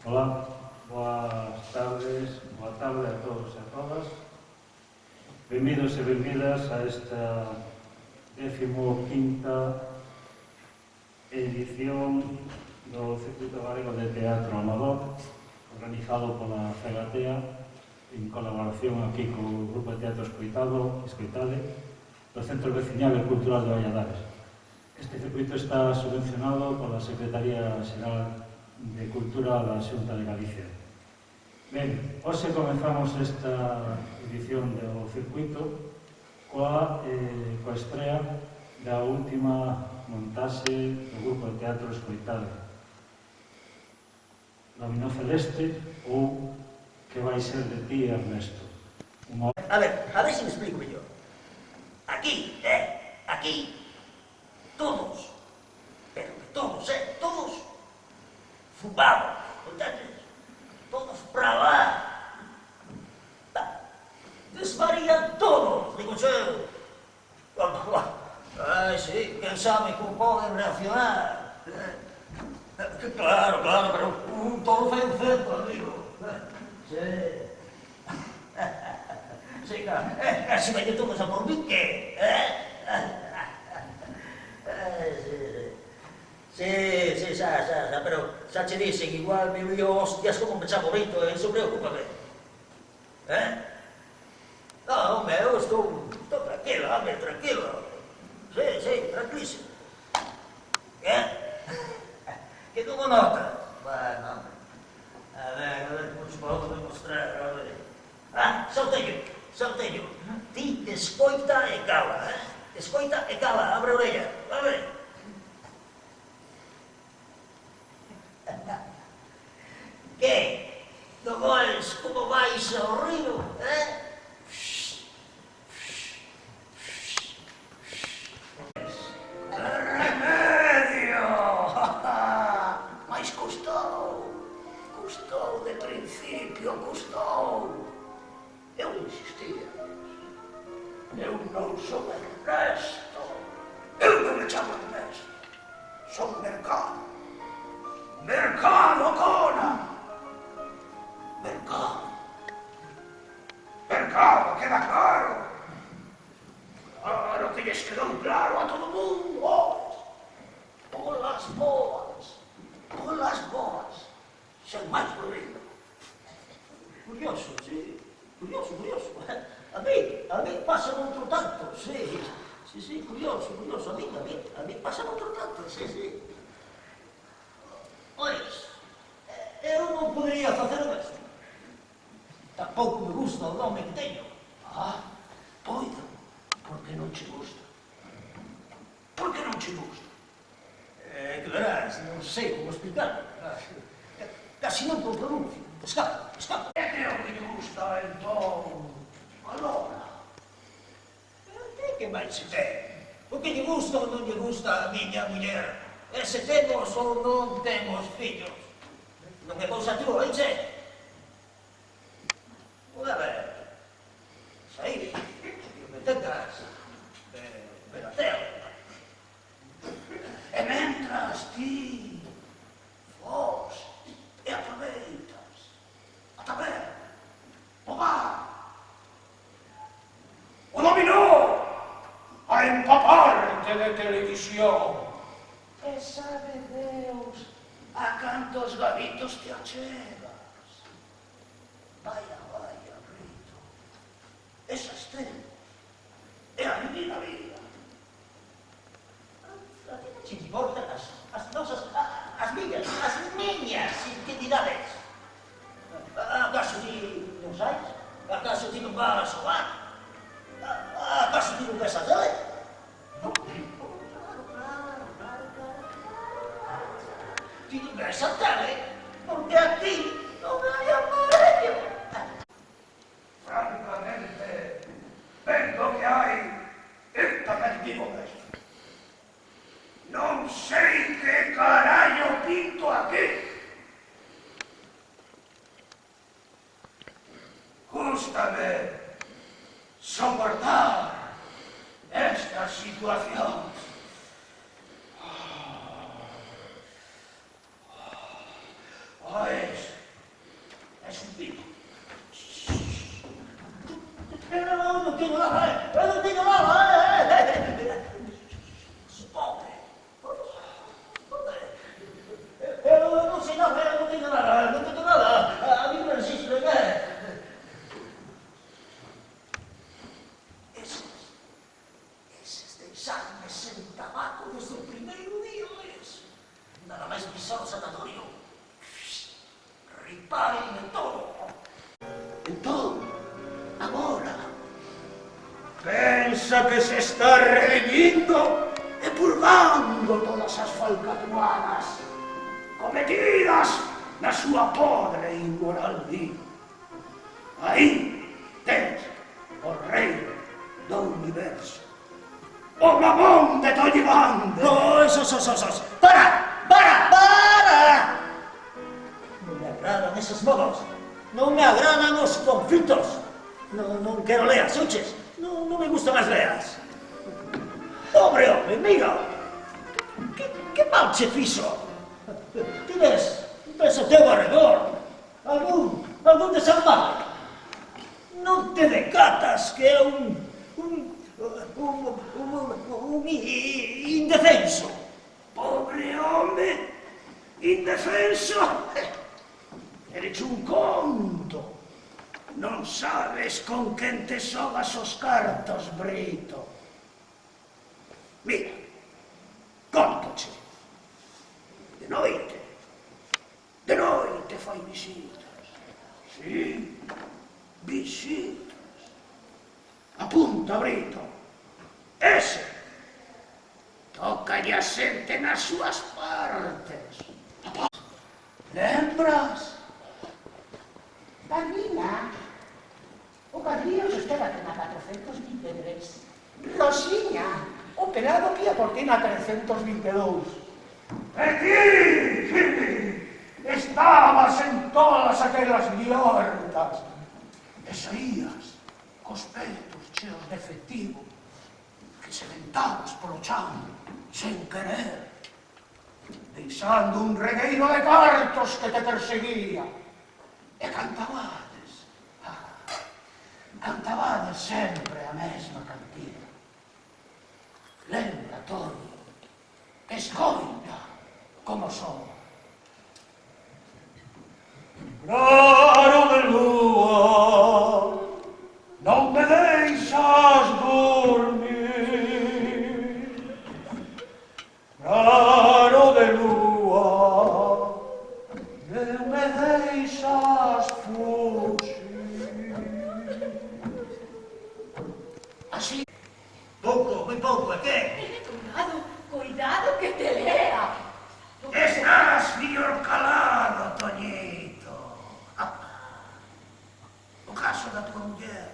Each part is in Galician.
Hola, boas tardes, boa tarde a todos e a todas. Benvidos e benvidas a esta 15ª edición do Circuito Galego de Teatro Amador, organizado pola Fegatea, en colaboración aquí co Grupo de Teatro Escoitade, do Centro Veciñal e Cultural de Valladares. Este circuito está subvencionado pola Secretaría Xeral de Cultura da Xunta de Galicia. Ben, hoxe comenzamos esta edición do circuito coa estrea da última montaxe do Grupo de Teatro Escoitade, Dominó Celeste ou Que vai ser de ti, Ernesto. A ver si me explico mellor. Aquí, todos, pero todos, fumados, entendes? Todos para lá. Desvarían todos, digo eu. Ai, sí, quen sabe como poden reaccionar. Claro, pero todo fai un certo, amigo. Sí. Sí, claro. Se veñen todos a por mí, que? Sí, xa, pero xa che dixen, igual me lío hostias como me chamo Rito, eso preocúpame. No, home, eu estou tranquilo, home, tranquilo. Sí, tranquilísimo. Que non o notas? Bueno, home. A ver, como se podo demostrar, a ver. Xa o teño. Ti escoita e cala, Escoita e cala, abre a orella, abre. Que? Non oes como vais ao río, Remedio! Mais custou de principio, custou. Eu insistía. Eu non son Ernesto. Eu non me chamo Ernesto. Son Mercado. Mercado, cona! Mercado, queda claro. Claro que lles quedou claro a todo mundo. Polas boas. Sen máis problema. Curioso, sí. Curioso. A mí pasa outro tanto, sí. Curioso. A mí pasa outro tanto, sí. Ois, eu non podería facer o mesmo. Tampouco me gusta o nome que teño. Poida, porque non che gusta. Por que non che gusta? Que verás, non sei como explicar. Casi non o pronuncio. Escapa. Creo que lle gusta, entón, a Lola. Que máis se ten? O que lle gusta ou non lle gusta a miña muller? E se temos ou non temos fillos? Non é cousa túa, eixe? A ver, saí, que me tengas ver a tela. E mentras ti fos e aproveitas a taberna, o bar, o dominó, a empaparte de televisión. E sabe Deus a cantos gabitos te achegas. Vaya, Rito. Esas temos. E a menina vida. A ti non te importan as nosas, as miñas intimidades. Acaso ti non sabes? Acaso ti non vas ao bar? Acaso ti non ves a tele? Non, claro. Ti non ves a tele porque a ti non hai aparello. Francamente, vendo que hai, eu tamén digo mesmo. Non sei que carallo pinto aquí. Gústame soportar estas situacións. Pois, No tengo nada, no tengo nada. Pobre. No sé nada, no tengo nada, no tengo nada. A mí me resiste, Eses deixarme sen tabaco desde o primeiro día, nada máis pisar o sanatorio. Ripárenme todo. Entón, agora, pensa que se está redimindo e purgando todas as falcatruanas cometidas na súa podre e inmoral vida. Aí tens o rei do universo, o mamón de Tollivande. Para! Non me agradan esos modos, non me agradan os conflitos. Non quero leas, oches? Non me gustan as leas. Pobre home, mira, que mal che fixo. Ti ves o teu arredor, algún desalmado. Non te decatas que é un indefenso. Pobre home, indefenso. Eres un conto. Non sabes con quen te xogas os cartos, Brito. Mira, contoche. De noite fai visitas. Sí, visitas. Apunta, Brito. Ese tócalle a xente nas súas partes. Lembras? Carmina, o Carliños estaba na 423. Rosiña, o pelado que ia por ti na 322. E ti, estabas en todas aquelas liortas e saías cos petos cheos de efectivo que se ventabas polo chan sen querer, deixando un regueiro de cartos que te perseguía. E cantabades sempre a mesma cantiga. Lembra, Toni, escoita como son. Claro de lúa, non me deixas dormir. Claro de lúa, non me deixas fuxir. Así, pouco, moi pouco, e que? Cuidado que te lea. Estás mellor calado, Toñito. O caso da tua muller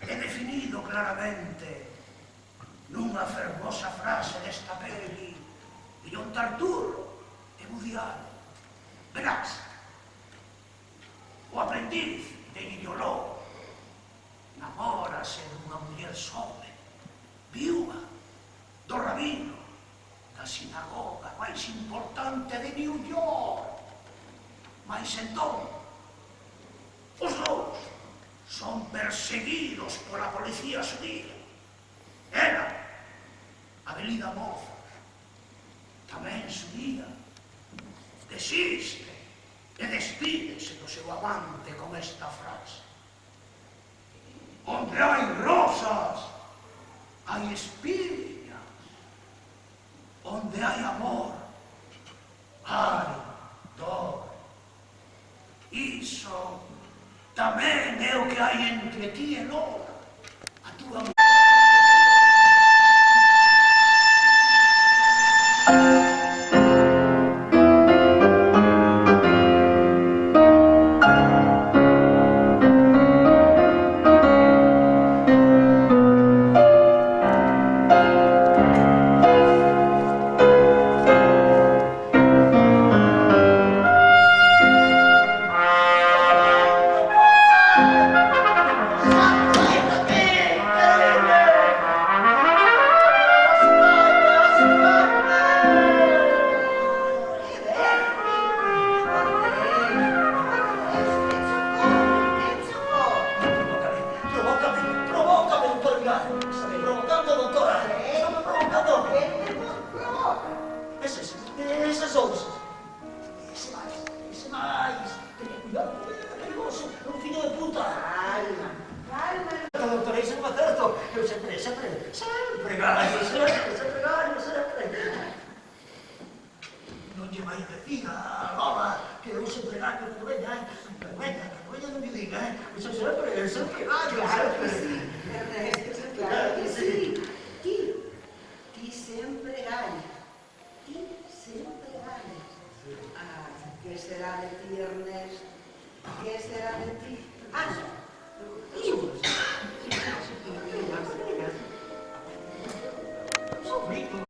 é definido claramente nunha fermosa frase desta peli de John Tarturro e Woody Allen. Verás, o aprendiz de Guilloló namórase dunha muller sobe, viúva, do rabino da sinagoga máis importante de New York. Mas entón, os dous son perseguidos pola policía xudía. Ela, Avelina Moza, tamén xudía, desiste e despídese do seu amante con esta frase: onde hai rosas, hai espinas. Onde hai amor, hai dor. Iso tamén é o que hai entre ti e Lola, a túa muller. Eu sempre gallo, sempre. Non lle vai decir a Lola que eu sempre gallo que veña, non lle diga, eu sempre gallo, Claro que sempre. sí, Ernesto, claro que sí. Ti sempre gañas. Ti sempre gañas. Ah, que será de ti, Ernesto? Que será de ti? Ah, Son ricos.